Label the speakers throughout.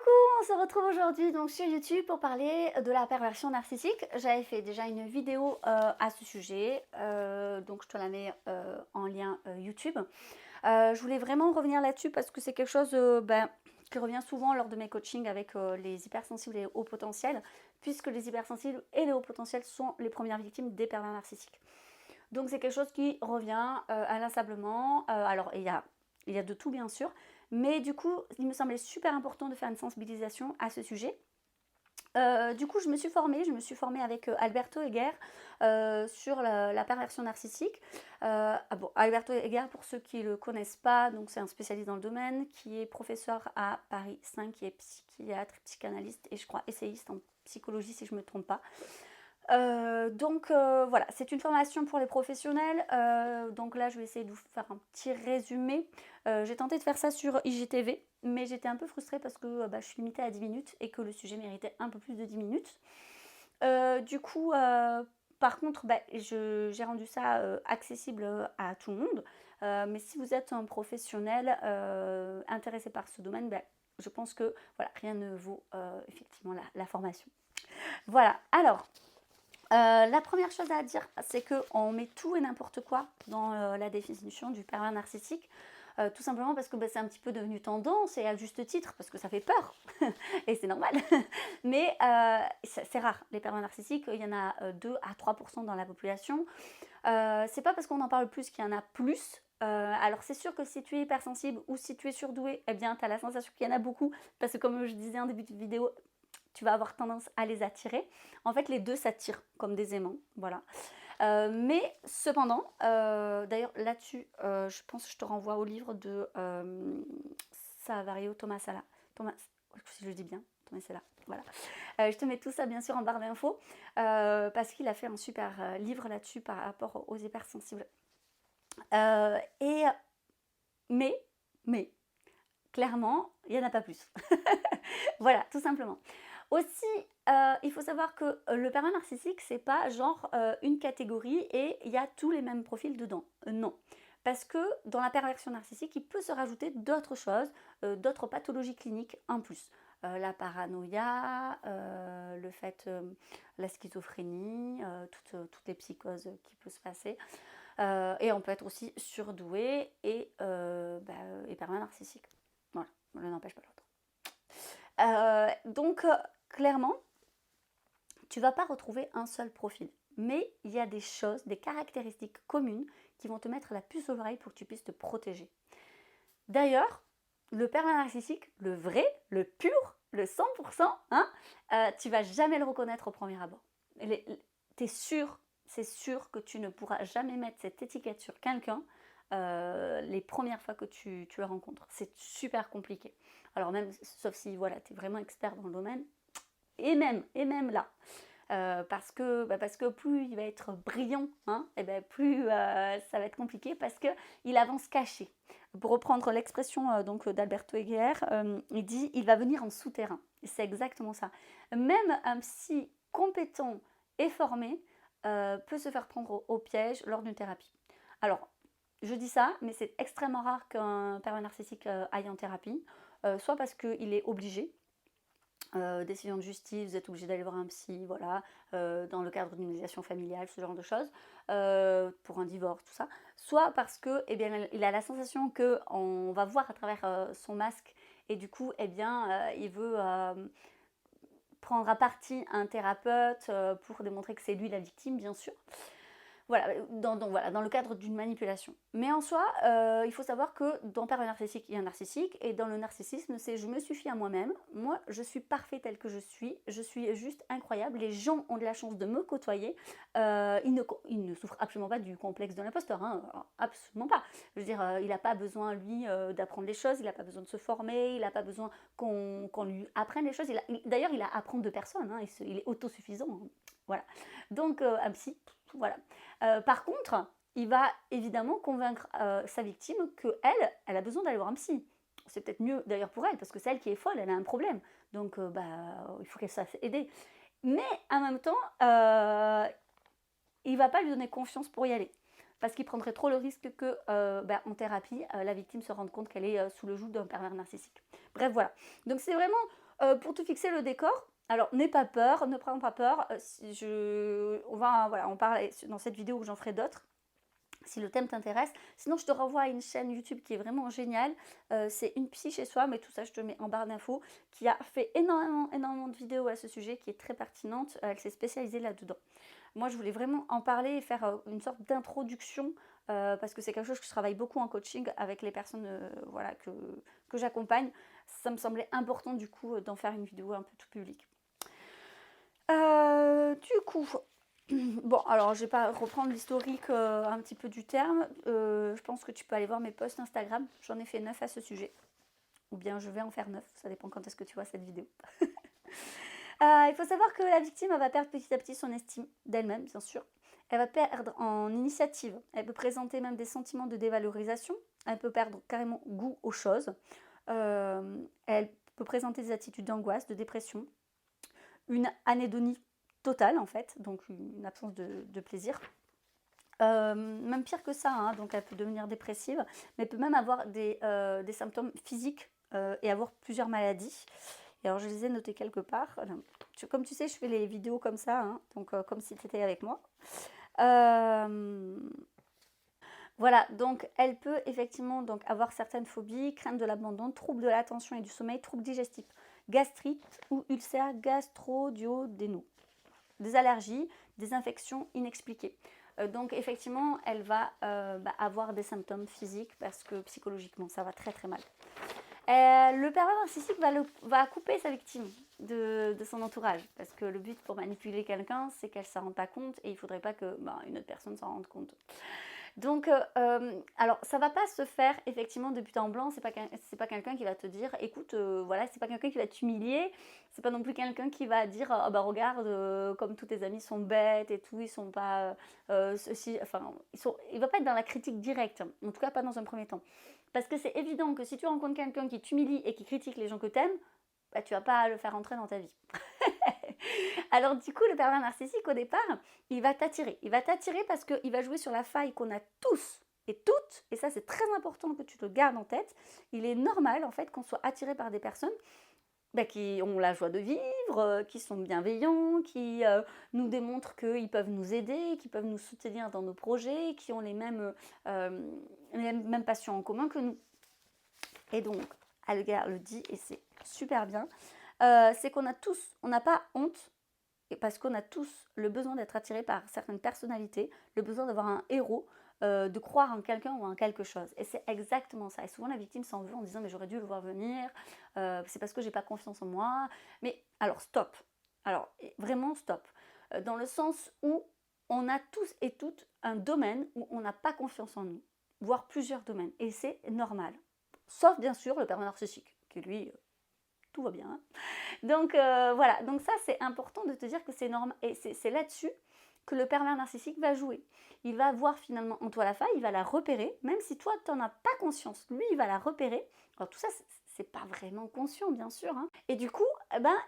Speaker 1: Coucou, on se retrouve aujourd'hui donc sur YouTube pour parler de la perversion narcissique. J'avais fait déjà une vidéo à ce sujet, donc je te la mets en lien YouTube. Je voulais vraiment revenir là-dessus parce que c'est quelque chose qui revient souvent lors de mes coachings avec les hypersensibles et hauts potentiels, puisque les hypersensibles et les hauts potentiels sont les premières victimes des pervers narcissiques. Donc c'est quelque chose qui revient inlassablement. Alors il y a de tout bien sûr, mais du coup il me semblait super important de faire une sensibilisation à ce sujet. Du coup, je me suis formée avec Alberto Heger sur la perversion narcissique. Bon, Alberto Heger, pour ceux qui ne le connaissent pas, donc c'est un spécialiste dans le domaine, qui est professeur à Paris 5, qui est psychiatre, psychanalyste et je crois essayiste en psychologie si je ne me trompe pas. Voilà, c'est une formation pour les professionnels. Donc là, je vais essayer de vous faire un petit résumé. J'ai tenté de faire ça sur IGTV, mais j'étais un peu frustrée parce que je suis limitée à 10 minutes et que le sujet méritait un peu plus de 10 minutes. Par contre, j'ai rendu ça accessible à tout le monde. Mais si vous êtes un professionnel intéressé par ce domaine, je pense que voilà, rien ne vaut effectivement la formation. Voilà, alors, la première chose à dire, c'est qu'on met tout et n'importe quoi dans la définition du pervers narcissique. Tout simplement parce que c'est un petit peu devenu tendance et à juste titre, parce que ça fait peur, et c'est normal. Mais c'est rare, les pervers narcissiques, il y en a 2 à 3% dans la population. C'est pas parce qu'on en parle plus qu'il y en a plus. Alors c'est sûr que si tu es hypersensible ou si tu es surdoué, eh bien tu as la sensation qu'il y en a beaucoup, parce que comme je disais en début de vidéo, tu vas avoir tendance à les attirer. En fait, les deux s'attirent comme des aimants, voilà. Mais cependant, d'ailleurs là-dessus, je pense que je te renvoie au livre de Savario Tomasala. Thomas, si je le dis bien, Tomasala, voilà. Je te mets tout ça bien sûr en barre d'infos, parce qu'il a fait un super livre là-dessus par rapport aux hypersensibles. Euh, et, mais, clairement, il n'y en a pas plus. Voilà, tout simplement. Aussi, il faut savoir que le pervers narcissique, c'est pas genre une catégorie et il y a tous les mêmes profils dedans. Non. Parce que dans la perversion narcissique, il peut se rajouter d'autres choses, d'autres pathologies cliniques en plus. La paranoïa, le fait, la schizophrénie, toutes les psychoses qui peuvent se passer. Et on peut être aussi surdoué et pervers narcissique. Voilà, l'un n'empêche pas l'autre. Clairement, tu vas pas retrouver un seul profil. Mais il y a des choses, des caractéristiques communes qui vont te mettre la puce à l'oreille pour que tu puisses te protéger. D'ailleurs, le pervers narcissique, le vrai, le pur, le 100%, tu vas jamais le reconnaître au premier abord. T'es sûr, c'est sûr que tu ne pourras jamais mettre cette étiquette sur quelqu'un les premières fois que tu le rencontres. C'est super compliqué. Alors même, sauf si voilà, tu es vraiment expert dans le domaine, et même là. Parce que plus il va être brillant, et plus ça va être compliqué parce qu'il avance caché. Pour reprendre l'expression d'Alberto Heger, il dit il va venir en souterrain. Et c'est exactement ça. Même un psy compétent et formé peut se faire prendre au piège lors d'une thérapie. Alors, je dis ça, mais c'est extrêmement rare qu'un pervers narcissique aille en thérapie, soit parce qu'il est obligé, décision de justice, vous êtes obligé d'aller voir un psy, voilà, dans le cadre d'une médiation familiale, ce genre de choses, pour un divorce, tout ça. Soit parce que, il a la sensation qu'on va voir à travers son masque et du coup, il veut prendre à partie un thérapeute pour démontrer que c'est lui la victime, bien sûr. Voilà, dans le cadre d'une manipulation. Mais en soi, il faut savoir que dans Pervers narcissique, il y a un narcissique, et dans le narcissisme, c'est je me suffis à moi-même, moi je suis parfait tel que je suis juste incroyable, les gens ont de la chance de me côtoyer, ils ne souffrent absolument pas du complexe de l'imposteur, absolument pas. Je veux dire, il n'a pas besoin, lui, d'apprendre les choses, il n'a pas besoin de se former, il n'a pas besoin qu'on lui apprenne les choses, d'ailleurs, il a à apprendre de personne, il est autosuffisant, voilà. Donc, un psy, voilà. Par contre, il va évidemment convaincre sa victime qu'elle, elle a besoin d'aller voir un psy. C'est peut-être mieux d'ailleurs pour elle, parce que c'est elle qui est folle, elle a un problème. Donc, il faut qu'elle se fasse aider. Mais en même temps, il ne va pas lui donner confiance pour y aller. Parce qu'il prendrait trop le risque qu'en thérapie, la victime se rende compte qu'elle est sous le joug d'un pervers narcissique. Bref, voilà. Donc c'est vraiment Pour te fixer le décor, alors n'aie pas peur, ne prends pas peur. On parle dans cette vidéo où j'en ferai d'autres si le thème t'intéresse. Sinon, je te renvoie à une chaîne YouTube qui est vraiment géniale. C'est Une psy chez soi, mais tout ça, je te mets en barre d'infos, qui a fait énormément de vidéos à ce sujet, qui est très pertinente. Elle s'est spécialisée là-dedans. Moi, je voulais vraiment en parler et faire une sorte d'introduction, parce que c'est quelque chose que je travaille beaucoup en coaching avec les personnes voilà, que j'accompagne. Ça me semblait important, du coup, d'en faire une vidéo un peu tout public. Du coup, bon, alors je vais pas reprendre l'historique un petit peu du terme. Je pense que tu peux aller voir mes posts Instagram. J'en ai fait 9 à ce sujet. Ou bien je vais en faire 9. Ça dépend quand est-ce que tu vois cette vidéo. Il faut savoir que la victime, elle va perdre petit à petit son estime d'elle-même, bien sûr. Elle va perdre en initiative. Elle peut présenter même des sentiments de dévalorisation. Elle peut perdre carrément goût aux choses. Elle peut présenter des attitudes d'angoisse, de dépression. Une anédonie totale, en fait, donc une absence de plaisir. Même pire que ça, hein, donc elle peut devenir dépressive, mais elle peut même avoir des symptômes physiques et avoir plusieurs maladies. Et alors je les ai notés quelque part. Comme tu sais, je fais les vidéos comme ça, hein, donc comme si tu étais avec moi. Voilà, donc elle peut effectivement donc avoir certaines phobies, crainte de l'abandon, troubles de l'attention et du sommeil, troubles digestifs, gastrite ou ulcères gastro-duodénaux, des allergies, des infections inexpliquées. Donc effectivement, elle va avoir des symptômes physiques parce que psychologiquement, ça va très très mal. Le pervers narcissique va couper sa victime de son entourage, parce que le but pour manipuler quelqu'un, c'est qu'elle ne s'en rende pas compte et il ne faudrait pas que une autre personne s'en rende compte. Donc, alors ça va pas se faire effectivement de but en blanc, c'est pas quelqu'un qui va te dire, écoute, voilà, c'est pas quelqu'un qui va t'humilier, c'est pas non plus quelqu'un qui va dire, ah bah regarde, comme tous tes amis sont bêtes et tout, ils sont pas, il va pas être dans la critique directe, en tout cas pas dans un premier temps. Parce que c'est évident que si tu rencontres quelqu'un qui t'humilie et qui critique les gens que t'aimes, bah tu vas pas le faire entrer dans ta vie. Alors du coup, le pervers narcissique, au départ, il va t'attirer. Il va t'attirer parce qu'il va jouer sur la faille qu'on a tous et toutes, et ça c'est très important que tu te gardes en tête. Il est normal en fait qu'on soit attiré par des personnes qui ont la joie de vivre, qui sont bienveillants, qui nous démontrent qu'ils peuvent nous aider, qui peuvent nous soutenir dans nos projets, qui ont les mêmes passions en commun que nous. Et donc, Algar le dit, et c'est super bien, c'est qu'on a tous, on n'a pas honte, parce qu'on a tous le besoin d'être attirés par certaines personnalités, le besoin d'avoir un héros, de croire en quelqu'un ou en quelque chose. Et c'est exactement ça. Et souvent la victime s'en veut en disant mais j'aurais dû le voir venir, c'est parce que j'ai pas confiance en moi. Mais alors stop. Alors vraiment stop. Dans le sens où on a tous et toutes un domaine où on n'a pas confiance en nous, voire plusieurs domaines. Et c'est normal. Sauf bien sûr le pervers narcissique, qui lui, tout va bien. Hein. Donc voilà, donc ça c'est important de te dire que c'est normal, et c'est là-dessus que le pervers narcissique va jouer. Il va voir finalement en toi la faille, il va la repérer, même si toi tu n'en as pas conscience, lui il va la repérer. Alors tout ça c'est pas vraiment conscient bien sûr, hein. Et du coup,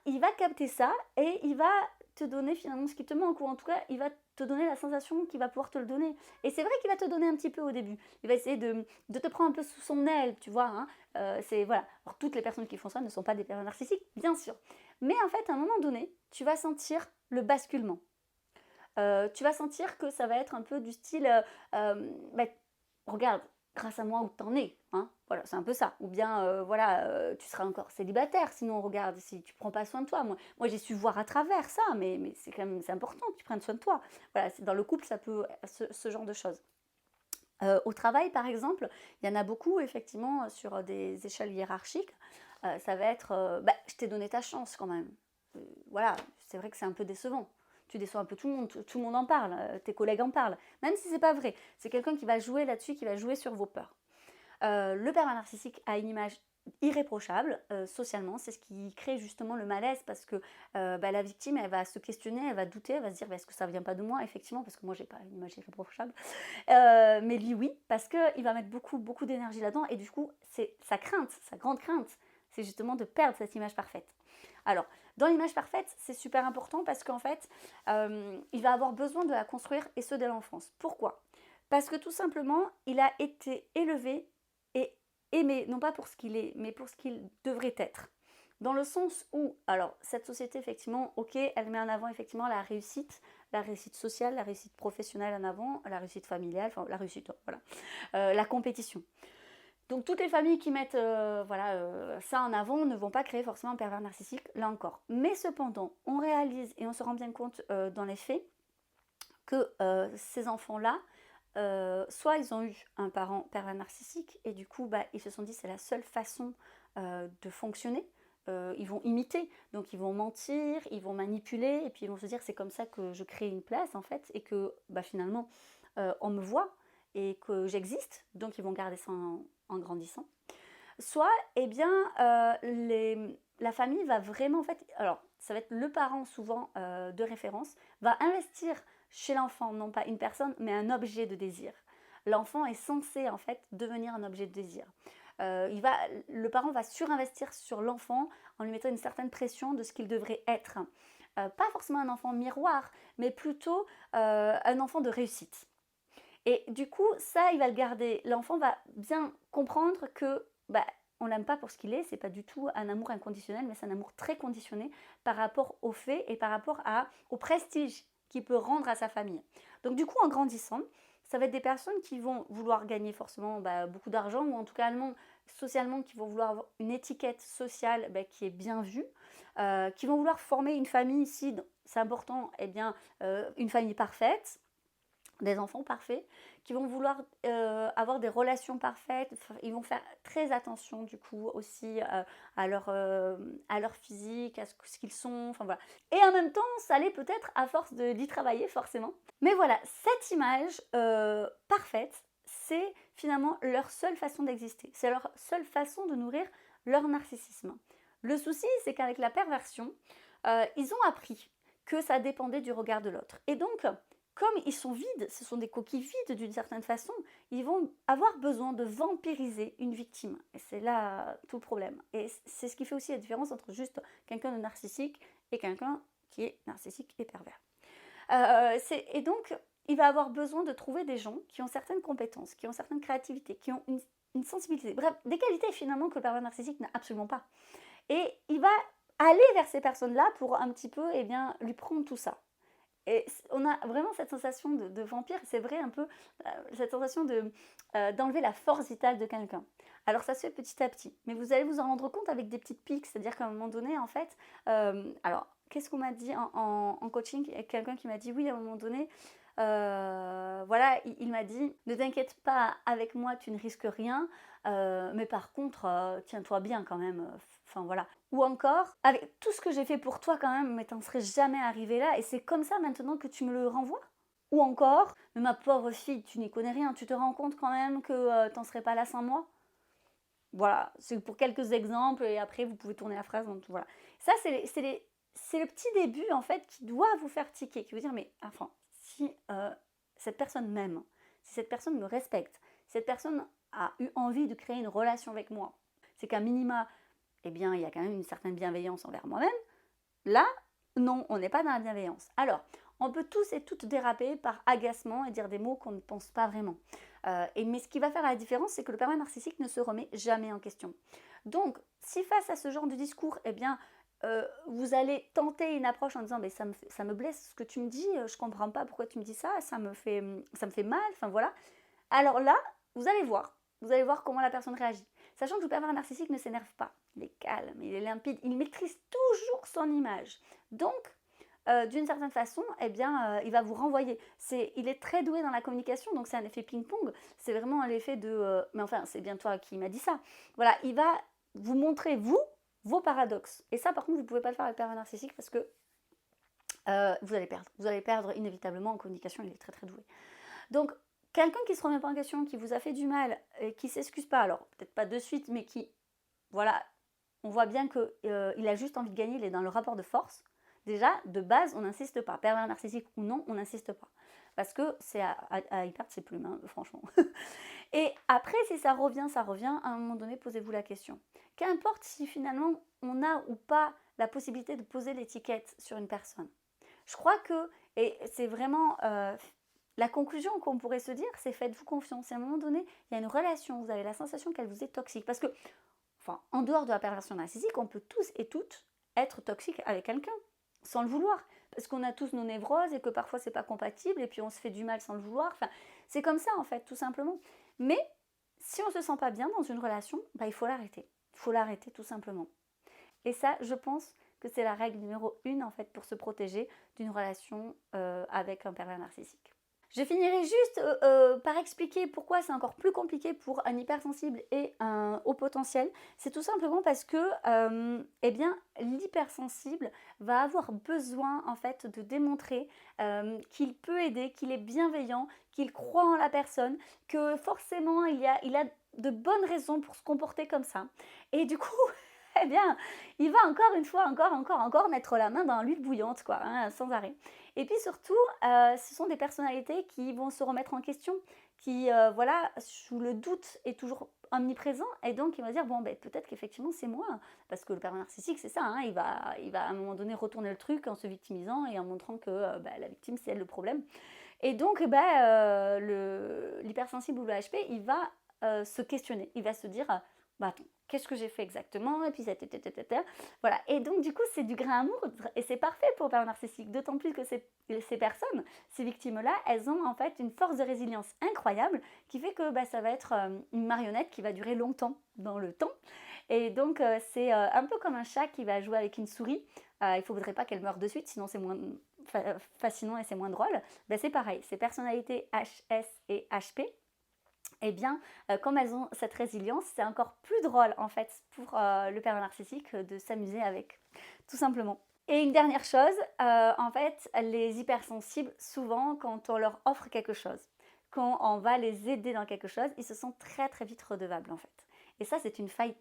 Speaker 1: il va capter ça et il va te donner finalement ce qui te manque, ou en tout cas il va te donner la sensation qu'il va pouvoir te le donner. Et c'est vrai qu'il va te donner un petit peu au début. Il va essayer de te prendre un peu sous son aile, tu vois. Hein. Voilà. Alors, toutes les personnes qui font ça ne sont pas des pervers narcissiques, bien sûr. Mais en fait, à un moment donné, tu vas sentir le basculement. Tu vas sentir que ça va être un peu du style, regarde, grâce à moi où t'en es, hein, voilà, c'est un peu ça. Ou bien, tu seras encore célibataire, sinon regarde, si tu prends pas soin de toi. Moi j'ai su voir à travers ça, mais c'est quand même, c'est important que tu prennes soin de toi. Voilà, dans le couple, ça peut, ce genre de choses. Au travail, par exemple, il y en a beaucoup, effectivement, sur des échelles hiérarchiques. Ça va être, je t'ai donné ta chance quand même. Voilà, c'est vrai que c'est un peu décevant. Tu déçois un peu tout le monde en parle, tes collègues en parlent, même si c'est pas vrai. C'est quelqu'un qui va jouer là-dessus, qui va jouer sur vos peurs. Le pervers narcissique a une image irréprochable socialement, c'est ce qui crée justement le malaise, parce que la victime elle va se questionner, elle va douter, elle va se dire est-ce que ça vient pas de moi, effectivement, parce que moi j'ai pas une image irréprochable, mais lui oui, parce qu'il va mettre beaucoup d'énergie là-dedans, et du coup c'est sa crainte, sa grande crainte, c'est justement de perdre cette image parfaite. Alors dans l'image parfaite, c'est super important parce qu'en fait il va avoir besoin de la construire, et ce dès l'enfance. Pourquoi? Parce que tout simplement il a été élevé et aimé, non pas pour ce qu'il est, mais pour ce qu'il devrait être. Dans le sens où, alors, cette société, effectivement, ok, elle met en avant, effectivement, la réussite sociale, la réussite professionnelle en avant, la réussite familiale, enfin, la réussite, voilà, la compétition. Donc toutes les familles qui mettent ça en avant ne vont pas créer forcément un pervers narcissique, là encore. Mais cependant, on réalise et on se rend bien compte dans les faits que ces enfants-là, soit ils ont eu un parent pervers narcissique et du coup ils se sont dit c'est la seule façon de fonctionner. Ils vont imiter, donc ils vont mentir, ils vont manipuler et puis ils vont se dire c'est comme ça que je crée une place en fait et que finalement on me voit et que j'existe, donc ils vont garder ça en grandissant. Soit, la famille va vraiment, en fait, alors ça va être le parent souvent de référence, va investir chez l'enfant, non pas une personne, mais un objet de désir. L'enfant est censé, en fait, devenir un objet de désir. Le parent va surinvestir sur l'enfant en lui mettant une certaine pression de ce qu'il devrait être. Pas forcément un enfant miroir, mais plutôt un enfant de réussite. Et du coup, ça, il va le garder. L'enfant va bien comprendre que on l'aime pas pour ce qu'il est, c'est pas du tout un amour inconditionnel, mais c'est un amour très conditionné par rapport aux faits et par rapport au prestige qu'il peut rendre à sa famille. Donc du coup, en grandissant, ça va être des personnes qui vont vouloir gagner forcément beaucoup d'argent, ou en tout cas socialement, qui vont vouloir avoir une étiquette sociale qui est bien vue, qui vont vouloir former une famille ici, c'est important, une famille parfaite, des enfants parfaits, qui vont vouloir avoir des relations parfaites. Ils vont faire très attention du coup aussi à leur physique, à ce qu'ils sont, enfin voilà. Et en même temps, ça l'est peut-être à force d'y travailler forcément. Mais voilà, cette image parfaite, c'est finalement leur seule façon d'exister. C'est leur seule façon de nourrir leur narcissisme. Le souci, c'est qu'avec la perversion, ils ont appris que ça dépendait du regard de l'autre. Et donc, comme ils sont vides, ce sont des coquilles vides d'une certaine façon, ils vont avoir besoin de vampiriser une victime. Et c'est là tout le problème. Et c'est ce qui fait aussi la différence entre juste quelqu'un de narcissique et quelqu'un qui est narcissique et pervers. Et donc, il va avoir besoin de trouver des gens qui ont certaines compétences, qui ont certaines créativités, qui ont une sensibilité. Bref, des qualités finalement que le pervers narcissique n'a absolument pas. Et il va aller vers ces personnes-là pour un petit peu lui prendre tout ça. Et on a vraiment cette sensation de vampire, c'est vrai un peu cette sensation d'enlever la force vitale de quelqu'un. Alors ça se fait petit à petit, mais vous allez vous en rendre compte avec des petites piques, c'est-à-dire qu'à un moment donné, en fait, alors qu'est-ce qu'on m'a dit en coaching? Il y a quelqu'un qui m'a dit oui, à un moment donné, il m'a dit ne t'inquiète pas, avec moi tu ne risques rien, mais par contre tiens-toi bien quand même. Enfin voilà. Ou encore, avec tout ce que j'ai fait pour toi quand même, mais t'en serais jamais arrivé là, et c'est comme ça maintenant que tu me le renvoies? Ou encore, mais ma pauvre fille, tu n'y connais rien, tu te rends compte quand même que t'en serais pas là sans moi? Voilà, c'est pour quelques exemples, et après vous pouvez tourner la phrase, donc voilà. Ça, c'est le petit début en fait qui doit vous faire tiquer, qui veut dire, mais enfin, si cette personne m'aime, si cette personne me respecte, si cette personne a eu envie de créer une relation avec moi, c'est qu'à minima, il y a quand même une certaine bienveillance envers moi-même. Là, non, on n'est pas dans la bienveillance. Alors, on peut tous et toutes déraper par agacement et dire des mots qu'on ne pense pas vraiment. Mais ce qui va faire la différence, c'est que le pervers narcissique ne se remet jamais en question. Donc, si face à ce genre de discours, vous allez tenter une approche en disant ça me blesse ce que tu me dis, je comprends pas pourquoi tu me dis ça, ça me fait mal, enfin voilà. Alors là, vous allez voir comment la personne réagit. Sachant que le pervers narcissique ne s'énerve pas. Il est calme, il est limpide, il maîtrise toujours son image. Donc, d'une certaine façon, il va vous renvoyer. Il est très doué dans la communication, donc c'est un effet ping-pong. C'est vraiment l'effet de mais enfin, c'est bien toi qui m'as dit ça. Voilà, il va vous montrer, vos paradoxes. Et ça, par contre, vous ne pouvez pas le faire avec le pervers narcissique parce que vous allez perdre. Vous allez perdre inévitablement en communication, il est très très doué. Donc, quelqu'un qui ne se remet pas en question, qui vous a fait du mal, et qui ne s'excuse pas, alors peut-être pas de suite, mais qui, voilà, on voit bien qu'il a juste envie de gagner, il est dans le rapport de force. Déjà, de base, on n'insiste pas. Pervers narcissique ou non, on n'insiste pas. Parce que c'est à y perdre ses plumes, hein, franchement. Et après, si ça revient, à un moment donné, posez-vous la question. Qu'importe si finalement on a ou pas la possibilité de poser l'étiquette sur une personne. Je crois que, et c'est vraiment la conclusion qu'on pourrait se dire, c'est faites-vous confiance. À un moment donné, il y a une relation, vous avez la sensation qu'elle vous est toxique. Parce que enfin, en dehors de la perversion narcissique, on peut tous et toutes être toxiques avec quelqu'un, sans le vouloir. Parce qu'on a tous nos névroses et que parfois c'est pas compatible et puis on se fait du mal sans le vouloir. Enfin, c'est comme ça en fait, tout simplement. Mais si on se sent pas bien dans une relation, bah, il faut l'arrêter. Il faut l'arrêter tout simplement. Et ça, je pense que c'est la règle numéro 1 en fait pour se protéger d'une relation avec un pervers narcissique. Je finirai juste par expliquer pourquoi c'est encore plus compliqué pour un hypersensible et un haut potentiel. C'est tout simplement parce que eh bien, l'hypersensible va avoir besoin en fait de démontrer qu'il peut aider, qu'il est bienveillant, qu'il croit en la personne, que forcément il a de bonnes raisons pour se comporter comme ça. Et du coup, eh bien, il va encore une fois, encore mettre la main dans l'huile bouillante, quoi, hein, sans arrêt. Et puis surtout, ce sont des personnalités qui vont se remettre en question, qui, voilà, sous le doute est toujours omniprésent, et donc ils vont dire, bon, ben, peut-être qu'effectivement c'est moi, parce que le pervers narcissique, c'est ça, hein, il va à un moment donné retourner le truc en se victimisant et en montrant que ben, la victime, c'est elle le problème. Et donc, ben, l'hypersensible ou le HP, il va se questionner, il va se dire, bah attends, qu'est-ce que j'ai fait exactement? Et puis voilà. Et donc du coup, c'est du grain à moudre et c'est parfait pour le pervers narcissique. D'autant plus que ces personnes, ces victimes-là, elles ont en fait une force de résilience incroyable qui fait que bah, ça va être une marionnette qui va durer longtemps dans le temps. Et donc c'est un peu comme un chat qui va jouer avec une souris. Il ne faudrait pas qu'elle meure de suite, sinon c'est moins fascinant et c'est moins drôle. Ben, c'est pareil, ces personnalités HS et HP, eh bien, comme elles ont cette résilience, c'est encore plus drôle en fait pour le pervers narcissique de s'amuser avec, tout simplement. Et une dernière chose, en fait, les hypersensibles, souvent, quand on leur offre quelque chose, quand on va les aider dans quelque chose, ils se sentent très très vite redevables en fait. Et ça, c'est une faille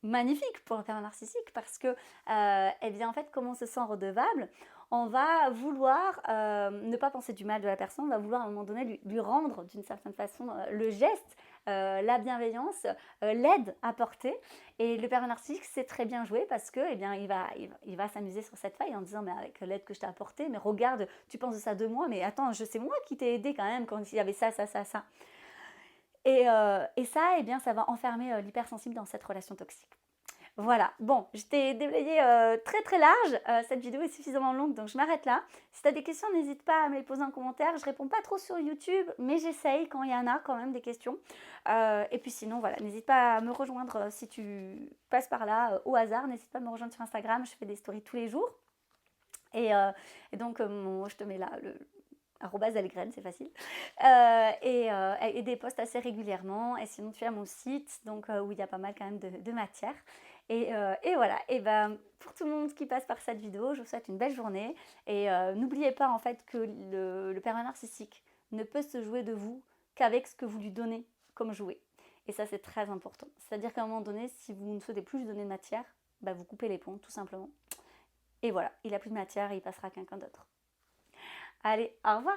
Speaker 1: magnifique pour un pervers narcissique parce que, eh bien, en fait, comme on se sent redevable, on va vouloir ne pas penser du mal de la personne, on va vouloir à un moment donné lui rendre d'une certaine façon le geste, la bienveillance, l'aide apportée. Et le pervers narcissique, c'est très bien joué parce que, eh bien, il va s'amuser sur cette faille en disant, mais avec l'aide que je t'ai apportée, mais regarde, tu penses de ça de moi, mais attends, c'est moi qui t'ai aidé quand même quand il y avait ça. Et ça, eh bien, ça va enfermer l'hypersensible dans cette relation toxique. Voilà, bon, je t'ai déblayé très très large, cette vidéo est suffisamment longue donc je m'arrête là. Si tu as des questions, n'hésite pas à me les poser en commentaire, je réponds pas trop sur YouTube, mais j'essaye quand il y en a quand même des questions. Et puis sinon, voilà, n'hésite pas à me rejoindre si tu passes par là au hasard, n'hésite pas à me rejoindre sur Instagram, je fais des stories tous les jours. Et donc, je te mets là le @Elgraine, c'est facile. Et des posts assez régulièrement. Et sinon, tu as mon site, donc où il y a pas mal quand même de matière. Et voilà. Et ben, pour tout le monde qui passe par cette vidéo, je vous souhaite une belle journée. Et n'oubliez pas en fait que le pervers narcissique ne peut se jouer de vous qu'avec ce que vous lui donnez comme jouet. Et ça, c'est très important. C'est-à-dire qu'à un moment donné, si vous ne souhaitez plus lui donner de matière, bah, vous coupez les ponts, tout simplement. Et voilà, il n'a plus de matière et il passera à quelqu'un d'autre. Allez, au revoir!